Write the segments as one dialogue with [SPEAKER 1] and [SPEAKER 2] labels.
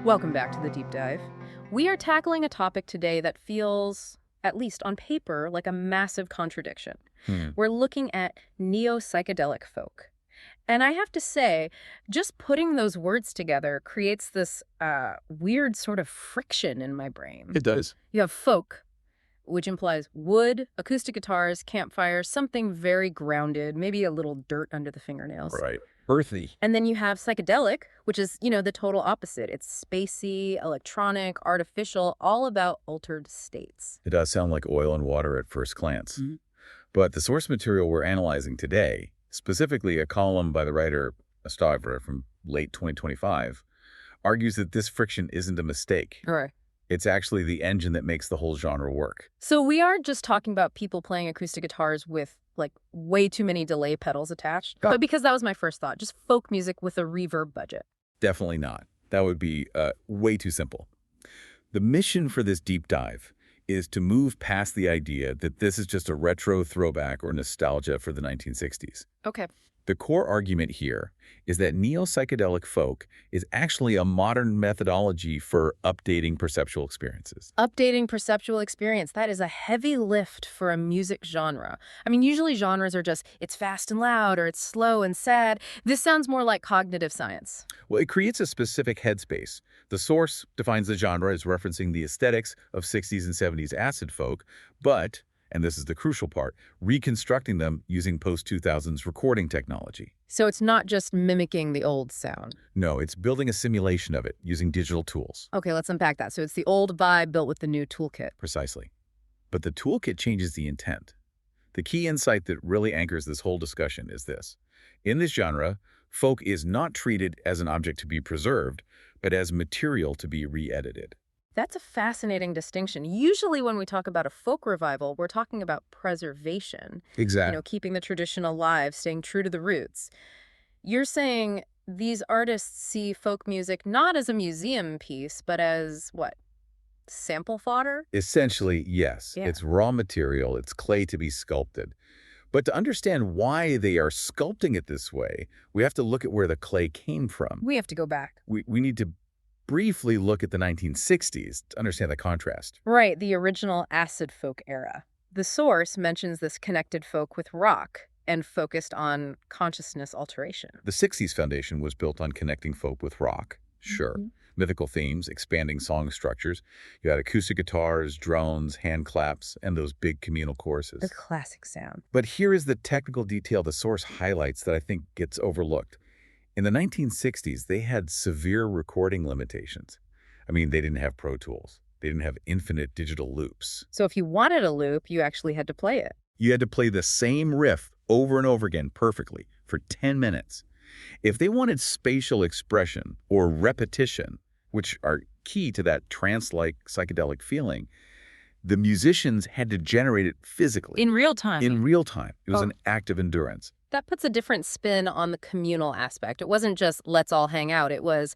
[SPEAKER 1] Welcome back to the Deep Dive. We are tackling a topic today that feels, at least on paper, like a massive contradiction.
[SPEAKER 2] Hmm.
[SPEAKER 1] We're looking at neo-psychedelic folk. And I have to say, just putting those words together creates this weird sort of friction in my brain.
[SPEAKER 2] It does.
[SPEAKER 1] You have folk, which implies wood, acoustic guitars, campfires, something very grounded, maybe a little dirt under the fingernails.
[SPEAKER 2] Right. Earthy.
[SPEAKER 1] And then you have psychedelic, which is, the total opposite. It's spacey, electronic, artificial, all about altered states.
[SPEAKER 2] It does sound like oil and water at first glance.
[SPEAKER 1] Mhm.
[SPEAKER 2] But the source material we're analyzing today, specifically a column by the writer Stavra from late 2025, argues that this friction isn't a mistake.
[SPEAKER 1] All right.
[SPEAKER 2] It's actually the engine that makes the whole genre work.
[SPEAKER 1] So we aren't just talking about people playing acoustic guitars with, way too many delay pedals attached.
[SPEAKER 2] Yeah.
[SPEAKER 1] But because that was my first thought, just folk music with a reverb budget.
[SPEAKER 2] Definitely not. That would be way too simple. The mission for this deep dive is to move past the idea that this is just a retro throwback or nostalgia for the 1960s.
[SPEAKER 1] Okay.
[SPEAKER 2] The core argument here is that neo-psychedelic folk is actually a modern methodology for updating perceptual experiences.
[SPEAKER 1] Updating perceptual experience, that is a heavy lift for a music genre. I mean, usually genres are just, it's fast and loud, or it's slow and sad. This sounds more like cognitive science.
[SPEAKER 2] Well, it creates a specific headspace. The source defines the genre as referencing the aesthetics of 60s and 70s acid folk, but, and this is the crucial part, reconstructing them using post-2000s recording technology.
[SPEAKER 1] So it's not just mimicking the old sound.
[SPEAKER 2] No, it's building a simulation of it using digital tools.
[SPEAKER 1] Okay, let's unpack that. So it's the old vibe built with the new toolkit.
[SPEAKER 2] Precisely. But the toolkit changes the intent. The key insight that really anchors this whole discussion is this. In this genre, folk is not treated as an object to be preserved, but as material to be re-edited.
[SPEAKER 1] That's a fascinating distinction. Usually when we talk about a folk revival, we're talking about preservation.
[SPEAKER 2] Exactly.
[SPEAKER 1] Keeping the tradition alive, staying true to the roots. You're saying these artists see folk music not as a museum piece, but as, what, sample fodder?
[SPEAKER 2] Essentially, yes.
[SPEAKER 1] Yeah.
[SPEAKER 2] It's raw material. It's clay to be sculpted. But to understand why they are sculpting it this way, we have to look at where the clay came from.
[SPEAKER 1] We have to go back.
[SPEAKER 2] We need to briefly look at the 1960s to understand the contrast.
[SPEAKER 1] Right, the original acid folk era. The source mentions this connected folk with rock and focused on consciousness alteration.
[SPEAKER 2] The 60s foundation was built on connecting folk with rock, sure.
[SPEAKER 1] Mhm.
[SPEAKER 2] Mythical themes, expanding song structures. You had acoustic guitars, drones, hand claps, and those big communal choruses.
[SPEAKER 1] The classic sound.
[SPEAKER 2] But here is the technical detail the source highlights that I think gets overlooked. In the 1960s, they had severe recording limitations. I mean, they didn't have Pro Tools. They didn't have infinite digital loops.
[SPEAKER 1] So if you wanted a loop, you actually had to play it.
[SPEAKER 2] You had to play the same riff over and over again perfectly for 10 minutes. If they wanted spatial expression or repetition, which are key to that trance-like psychedelic feeling, the musicians had to generate it physically.
[SPEAKER 1] In real time.
[SPEAKER 2] In real time. It was
[SPEAKER 1] Oh.
[SPEAKER 2] an act of endurance.
[SPEAKER 1] That puts a different spin on the communal aspect. It wasn't just, let's all hang out. It was,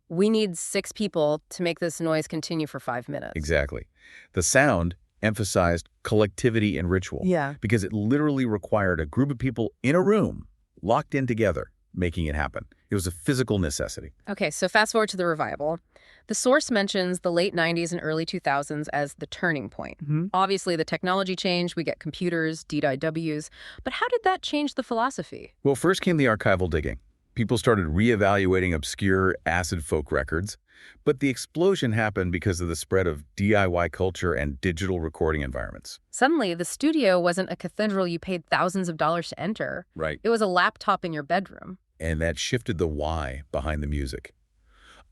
[SPEAKER 1] we need 6 people to make this noise continue for 5 minutes.
[SPEAKER 2] Exactly. The sound emphasized collectivity and ritual.
[SPEAKER 1] Yeah.
[SPEAKER 2] Because it literally required a group of people in a room, locked in together, making it happen. It was a physical necessity.
[SPEAKER 1] Okay, so fast forward to the revival. The source mentions the late 90s and early 2000s as the turning point. Obviously, the technology changed. We get computers, DIWs. But how did that change the philosophy?
[SPEAKER 2] Well, first came the archival digging. People started reevaluating obscure acid folk records. But the explosion happened because of the spread of DIY culture and digital recording environments.
[SPEAKER 1] Suddenly, the studio wasn't a cathedral you paid thousands of dollars to enter.
[SPEAKER 2] Right.
[SPEAKER 1] It was a laptop in your bedroom.
[SPEAKER 2] And that shifted the why behind the music.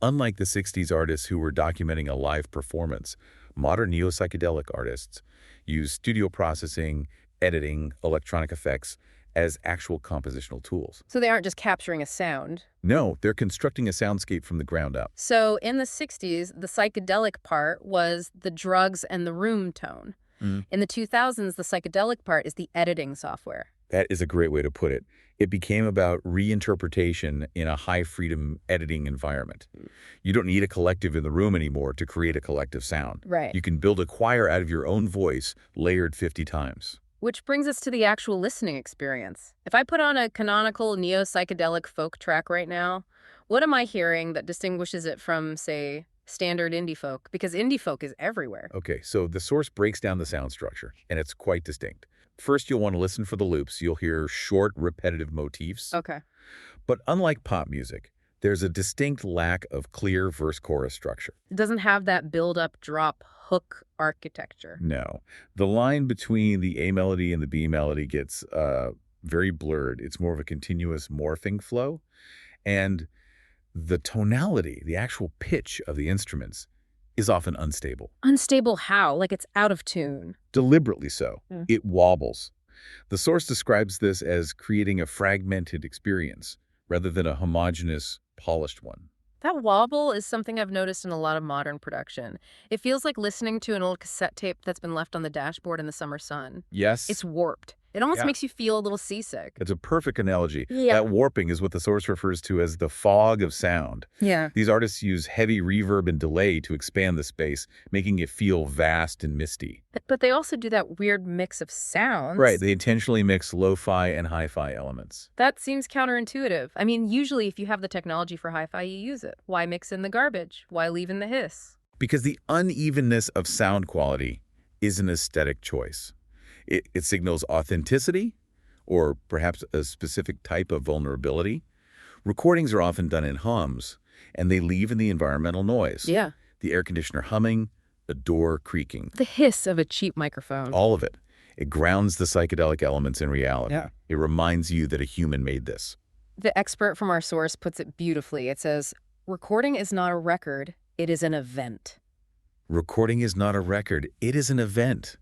[SPEAKER 2] Unlike the 60s artists who were documenting a live performance, modern neo-psychedelic artists use studio processing, editing, electronic effects as actual compositional tools.
[SPEAKER 1] So they aren't just capturing a sound.
[SPEAKER 2] No, they're constructing a soundscape from the ground up.
[SPEAKER 1] So in the 60s, the psychedelic part was the drugs and the room tone. In the 2000s, the psychedelic part is the editing software.
[SPEAKER 2] That is a great way to put it. It became about reinterpretation in a high-freedom editing environment. You don't need a collective in the room anymore to create a collective sound.
[SPEAKER 1] Right.
[SPEAKER 2] You can build a choir out of your own voice, layered 50 times.
[SPEAKER 1] Which brings us to the actual listening experience. If I put on a canonical neo-psychedelic folk track right now, What am I hearing that distinguishes it from, say, standard indie folk? Because indie folk is everywhere.
[SPEAKER 2] Okay, so the source breaks down the sound structure, and it's quite distinct. First, you'll want to listen for the loops. You'll hear short, repetitive motifs.
[SPEAKER 1] Okay.
[SPEAKER 2] But unlike pop music, there's a distinct lack of clear verse-chorus structure.
[SPEAKER 1] It doesn't have that build-up, drop, hook architecture.
[SPEAKER 2] No. The line between the A melody and the B melody gets very blurred. It's more of a continuous morphing flow. And the tonality, the actual pitch of the instruments, is often unstable.
[SPEAKER 1] Unstable how? Like it's out of tune.
[SPEAKER 2] Deliberately so. It wobbles. The source describes this as creating a fragmented experience rather than a homogeneous, polished one.
[SPEAKER 1] That wobble is something I've noticed in a lot of modern production. It feels like listening to an old cassette tape that's been left on the dashboard in the summer sun.
[SPEAKER 2] Yes.
[SPEAKER 1] It's warped. It almost makes you feel a little seasick.
[SPEAKER 2] It's a perfect analogy.
[SPEAKER 1] Yeah.
[SPEAKER 2] That warping is what the source refers to as the fog of sound.
[SPEAKER 1] Yeah.
[SPEAKER 2] These artists use heavy reverb and delay to expand the space, making it feel vast and misty.
[SPEAKER 1] But they also do that weird mix of sounds.
[SPEAKER 2] Right, they intentionally mix lo-fi and hi-fi elements.
[SPEAKER 1] That seems counterintuitive. I mean, usually if you have the technology for hi-fi, you use it. Why mix in the garbage? Why leave in the hiss?
[SPEAKER 2] Because the unevenness of sound quality is an aesthetic choice. It signals authenticity, or perhaps a specific type of vulnerability. Recordings are often done in hums, and they leave in the environmental noise.
[SPEAKER 1] Yeah.
[SPEAKER 2] The air conditioner humming, a door creaking.
[SPEAKER 1] The hiss of a cheap microphone.
[SPEAKER 2] All of it. It grounds the psychedelic elements in reality.
[SPEAKER 1] Yeah.
[SPEAKER 2] It reminds you that a human made this.
[SPEAKER 1] The expert from our source puts it beautifully. It says, recording is not a record, it is an event.
[SPEAKER 2] Recording is not a record, it is an event.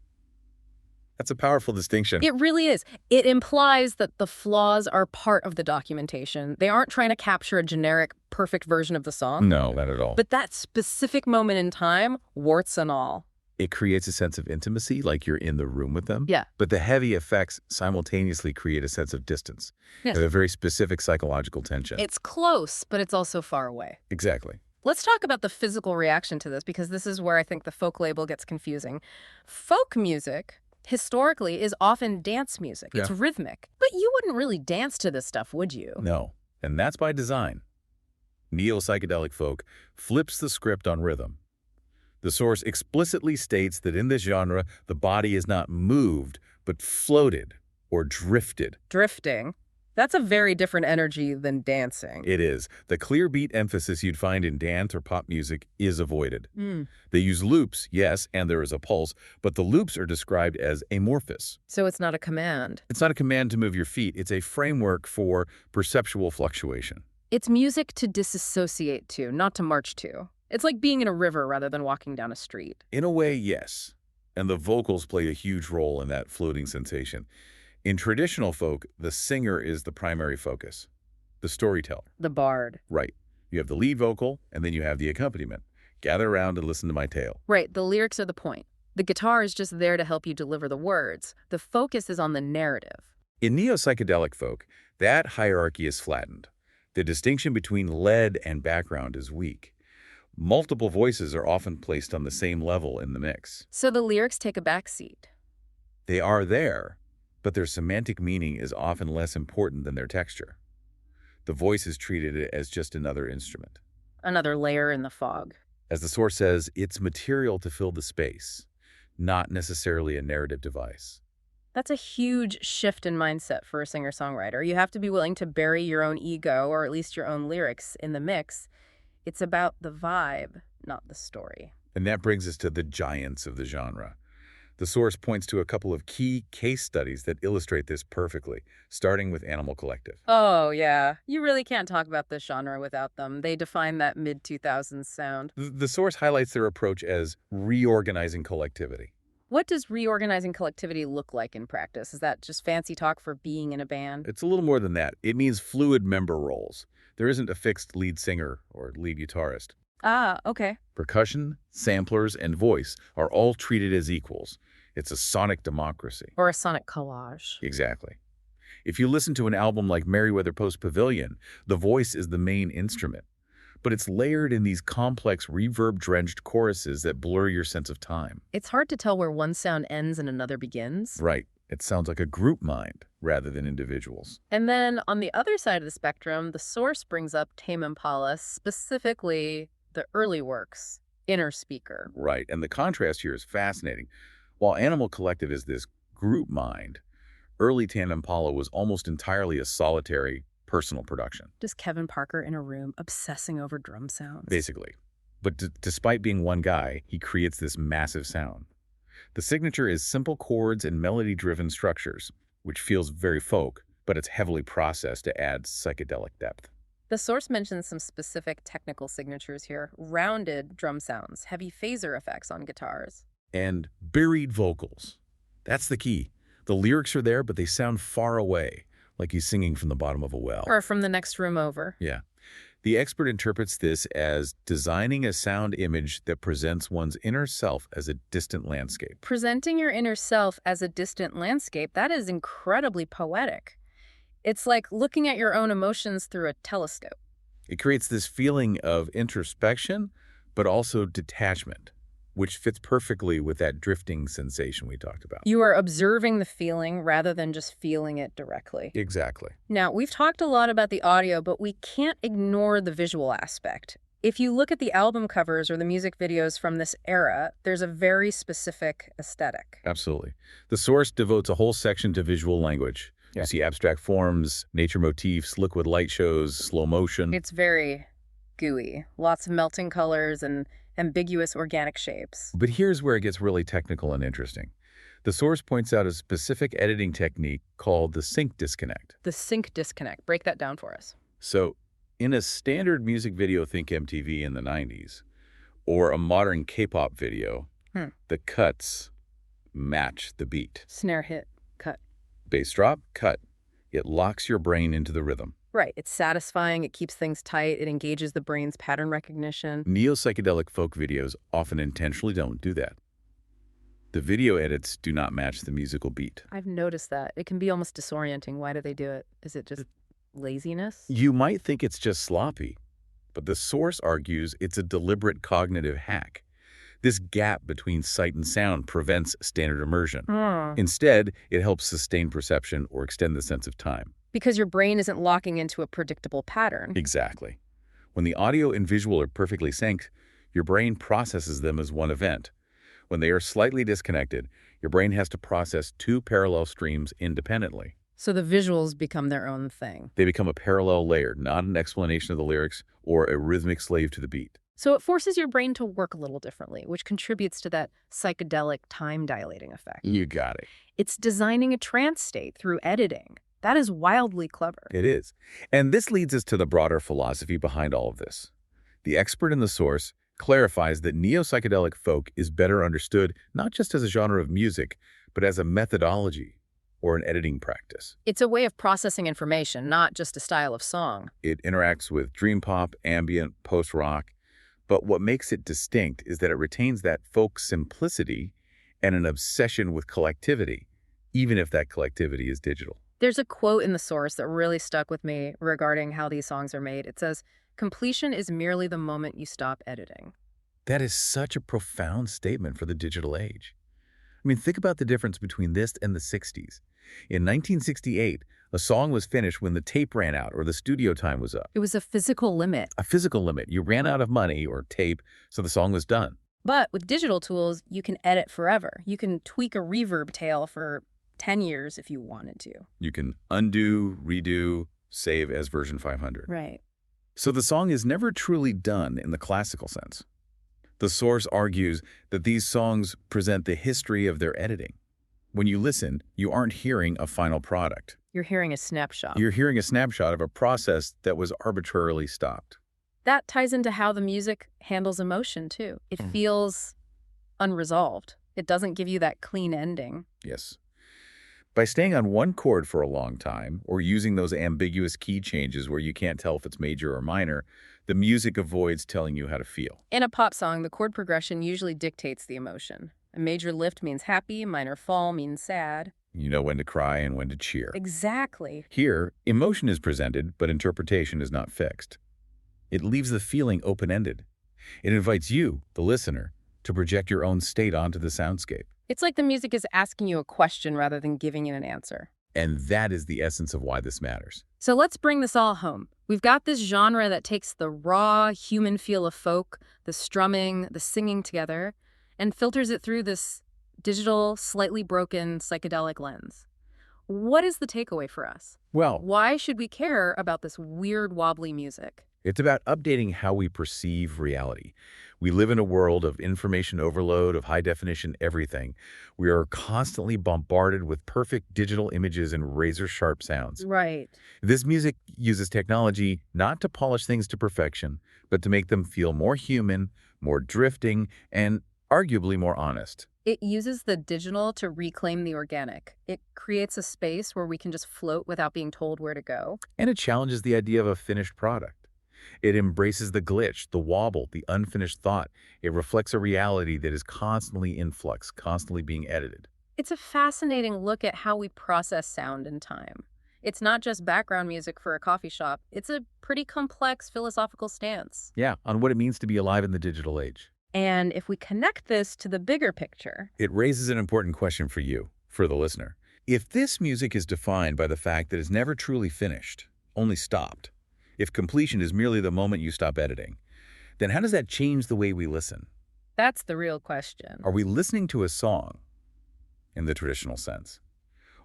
[SPEAKER 2] That's a powerful distinction.
[SPEAKER 1] It really is. It implies that the flaws are part of the documentation. They aren't trying to capture a generic, perfect version of the song.
[SPEAKER 2] No, not at all.
[SPEAKER 1] But that specific moment in time, warts and all.
[SPEAKER 2] It creates a sense of intimacy, like you're in the room with them.
[SPEAKER 1] Yeah.
[SPEAKER 2] But the heavy effects simultaneously create a sense of distance.
[SPEAKER 1] Yes.
[SPEAKER 2] A very specific psychological tension.
[SPEAKER 1] It's close, but it's also far away.
[SPEAKER 2] Exactly.
[SPEAKER 1] Let's talk about the physical reaction to this, because this is where I think the folk label gets confusing. Folk music, historically, is often dance music. It's rhythmic. But you wouldn't really dance to this stuff, would you?
[SPEAKER 2] No. And that's by design. Neo-Psychedelic folk flips the script on rhythm. The source explicitly states that in this genre, the body is not moved, but floated or drifted.
[SPEAKER 1] Drifting. That's a very different energy than dancing.
[SPEAKER 2] It is. The clear beat emphasis you'd find in dance or pop music is avoided. They use loops, yes, and there is a pulse, but the loops are described as amorphous.
[SPEAKER 1] So it's not a command.
[SPEAKER 2] It's not a command to move your feet. It's a framework for perceptual fluctuation.
[SPEAKER 1] It's music to disassociate to, not to march to. It's like being in a river rather than walking down a street.
[SPEAKER 2] In a way, yes. And the vocals play a huge role in that floating sensation. In traditional folk, the singer is the primary focus, the storyteller.
[SPEAKER 1] The bard.
[SPEAKER 2] Right. You have the lead vocal, and then you have the accompaniment. Gather around and listen to my tale.
[SPEAKER 1] Right, the lyrics are the point. The guitar is just there to help you deliver the words. The focus is on the narrative.
[SPEAKER 2] In neo-psychedelic folk, that hierarchy is flattened. The distinction between lead and background is weak. Multiple voices are often placed on the same level in the mix.
[SPEAKER 1] So the lyrics take a backseat.
[SPEAKER 2] They are there, but their semantic meaning is often less important than their texture. The voice is treated as just another instrument.
[SPEAKER 1] Another layer in the fog.
[SPEAKER 2] As the source says, it's material to fill the space, not necessarily a narrative device.
[SPEAKER 1] That's a huge shift in mindset for a singer-songwriter. You have to be willing to bury your own ego, or at least your own lyrics, in the mix. It's about the vibe, not the story.
[SPEAKER 2] And that brings us to the giants of the genre. The source points to a couple of key case studies that illustrate this perfectly, starting with Animal Collective.
[SPEAKER 1] Oh, yeah. You really can't talk about this genre without them. They define that mid-2000s sound.
[SPEAKER 2] The source highlights their approach as reorganizing collectivity.
[SPEAKER 1] What does reorganizing collectivity look like in practice? Is that just fancy talk for being in a band?
[SPEAKER 2] It's a little more than that. It means fluid member roles. There isn't a fixed lead singer or lead guitarist.
[SPEAKER 1] Ah, okay.
[SPEAKER 2] Percussion, samplers, and voice are all treated as equals. It's a sonic democracy.
[SPEAKER 1] Or a sonic collage.
[SPEAKER 2] Exactly. If you listen to an album like Merriweather Post Pavilion, the voice is the main instrument. But it's layered in these complex reverb-drenched choruses that blur your sense of time.
[SPEAKER 1] It's hard to tell where one sound ends and another begins.
[SPEAKER 2] Right. It sounds like a group mind rather than individuals.
[SPEAKER 1] And then on the other side of the spectrum, the source brings up Tame Impala, specifically the early works, Inner Speaker.
[SPEAKER 2] Right, and the contrast here is fascinating. While Animal Collective is this group mind, early Tame Impala was almost entirely a solitary, personal production.
[SPEAKER 1] Just Kevin Parker in a room obsessing over drum sounds.
[SPEAKER 2] Basically. But despite being one guy, he creates this massive sound. The signature is simple chords and melody-driven structures, which feels very folk, but it's heavily processed to add psychedelic depth.
[SPEAKER 1] The source mentions some specific technical signatures here. Rounded drum sounds, heavy phaser effects on guitars.
[SPEAKER 2] And buried vocals. That's the key. The lyrics are there, but they sound far away, like he's singing from the bottom of a well.
[SPEAKER 1] Or from the next room over.
[SPEAKER 2] Yeah. The expert interprets this as designing a sound image that presents one's inner self as a distant landscape.
[SPEAKER 1] Presenting your inner self as a distant landscape, that is incredibly poetic. It's like looking at your own emotions through a telescope.
[SPEAKER 2] It creates this feeling of introspection, but also detachment, which fits perfectly with that drifting sensation we talked about.
[SPEAKER 1] You are observing the feeling rather than just feeling it directly.
[SPEAKER 2] Exactly.
[SPEAKER 1] Now, we've talked a lot about the audio, but we can't ignore the visual aspect. If you look at the album covers or the music videos from this era, there's a very specific aesthetic.
[SPEAKER 2] Absolutely. The source devotes a whole section to visual language.
[SPEAKER 1] Yeah.
[SPEAKER 2] You see abstract forms, nature motifs, liquid light shows, slow motion.
[SPEAKER 1] It's very gooey. Lots of melting colors and ambiguous organic shapes.
[SPEAKER 2] But here's where it gets really technical and interesting. The source points out a specific editing technique called the sync disconnect.
[SPEAKER 1] The sync disconnect. Break that down for us.
[SPEAKER 2] So, in a standard music video, think MTV in the 90s, or a modern K-pop video, the cuts match the beat.
[SPEAKER 1] Snare hit, cut.
[SPEAKER 2] Bass drop, cut. It locks your brain into the rhythm.
[SPEAKER 1] Right. It's satisfying. It keeps things tight. It engages the brain's pattern recognition.
[SPEAKER 2] Neo-psychedelic folk videos often intentionally don't do that. The video edits do not match the musical beat.
[SPEAKER 1] I've noticed that. It can be almost disorienting. Why do they do it? Is it just laziness?
[SPEAKER 2] You might think it's just sloppy, but the source argues it's a deliberate cognitive hack. This gap between sight and sound prevents standard immersion. Instead, it helps sustain perception or extend the sense of time.
[SPEAKER 1] Because your brain isn't locking into a predictable pattern.
[SPEAKER 2] Exactly. When the audio and visual are perfectly synced, your brain processes them as one event. When they are slightly disconnected, your brain has to process two parallel streams independently.
[SPEAKER 1] So the visuals become their own thing.
[SPEAKER 2] They become a parallel layer, not an explanation of the lyrics or a rhythmic slave to the beat.
[SPEAKER 1] So it forces your brain to work a little differently, which contributes to that psychedelic time-dilating effect.
[SPEAKER 2] You got it.
[SPEAKER 1] It's designing a trance state through editing. That is wildly clever.
[SPEAKER 2] It is. And this leads us to the broader philosophy behind all of this. The expert in the source clarifies that neo-psychedelic folk is better understood not just as a genre of music, but as a methodology or an editing practice.
[SPEAKER 1] It's a way of processing information, not just a style of song.
[SPEAKER 2] It interacts with dream pop, ambient, post-rock, but what makes it distinct is that it retains that folk simplicity and an obsession with collectivity, even if that collectivity is digital.
[SPEAKER 1] There's a quote in the source that really stuck with me regarding how these songs are made. It says, "Completion is merely the moment you stop editing."
[SPEAKER 2] That is such a profound statement for the digital age. I mean, think about the difference between this and the 60s. In 1968, a song was finished when the tape ran out or the studio time was up.
[SPEAKER 1] It was a physical limit.
[SPEAKER 2] A physical limit. You ran out of money or tape, so the song was done.
[SPEAKER 1] But with digital tools, you can edit forever. You can tweak a reverb tail for 10 years if you wanted to.
[SPEAKER 2] You can undo, redo, save as version 500.
[SPEAKER 1] Right.
[SPEAKER 2] So the song is never truly done in the classical sense. The source argues that these songs present the history of their editing. When you listen, you aren't hearing a final product.
[SPEAKER 1] You're hearing a snapshot.
[SPEAKER 2] You're hearing a snapshot of a process that was arbitrarily stopped.
[SPEAKER 1] That ties into how the music handles emotion, too. It feels unresolved. It doesn't give you that clean ending.
[SPEAKER 2] Yes. By staying on one chord for a long time, or using those ambiguous key changes where you can't tell if it's major or minor, the music avoids telling you how to feel.
[SPEAKER 1] In a pop song, the chord progression usually dictates the emotion. A major lift means happy, minor fall means sad.
[SPEAKER 2] You know when to cry and when to cheer.
[SPEAKER 1] Exactly.
[SPEAKER 2] Here, emotion is presented, but interpretation is not fixed. It leaves the feeling open-ended. It invites you, the listener, to project your own state onto the soundscape.
[SPEAKER 1] It's like the music is asking you a question rather than giving you an answer.
[SPEAKER 2] And that is the essence of why this matters.
[SPEAKER 1] So let's bring this all home. We've got this genre that takes the raw human feel of folk, the strumming, the singing together, and filters it through this digital, slightly broken psychedelic lens. What is the takeaway for us?
[SPEAKER 2] Well,
[SPEAKER 1] Why should we care about this weird, wobbly music?
[SPEAKER 2] it's about updating how we perceive reality. We live in a world of information overload, of high-definition everything. We are constantly bombarded with perfect digital images and razor-sharp sounds.
[SPEAKER 1] Right.
[SPEAKER 2] This music uses technology not to polish things to perfection, but to make them feel more human, more drifting, and arguably more honest.
[SPEAKER 1] It uses the digital to reclaim the organic. It creates a space where we can just float without being told where to go.
[SPEAKER 2] And it challenges the idea of a finished product. It embraces the glitch, the wobble, the unfinished thought. It reflects a reality that is constantly in flux, constantly being edited.
[SPEAKER 1] It's a fascinating look at how we process sound and time. It's not just background music for a coffee shop. It's a pretty complex philosophical stance.
[SPEAKER 2] Yeah, on what it means to be alive in the digital age.
[SPEAKER 1] And if we connect this to the bigger picture,
[SPEAKER 2] It raises an important question for you, for the listener. If this music is defined by the fact that it's never truly finished, only stopped, if completion is merely the moment you stop editing, then how does that change the way we listen?
[SPEAKER 1] that's the real question.
[SPEAKER 2] Are we listening to a song in the traditional sense?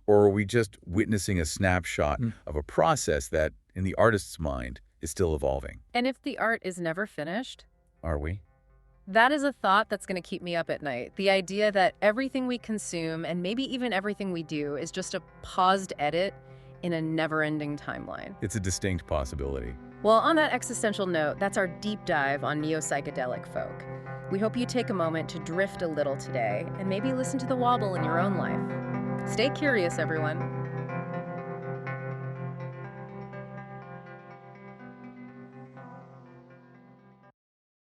[SPEAKER 2] Or are we just witnessing a snapshot of a process that, in the artist's mind, is still evolving?
[SPEAKER 1] And if the art is never finished,
[SPEAKER 2] Are we?
[SPEAKER 1] that is a thought that's going to keep me up at night. The idea that everything we consume, and maybe even everything we do, is just a paused edit in a never-ending timeline.
[SPEAKER 2] It's a distinct possibility.
[SPEAKER 1] Well, on that existential note, that's our deep dive on neo-psychedelic folk. We hope you take a moment to drift a little today and maybe listen to the wobble in your own life. Stay curious, everyone.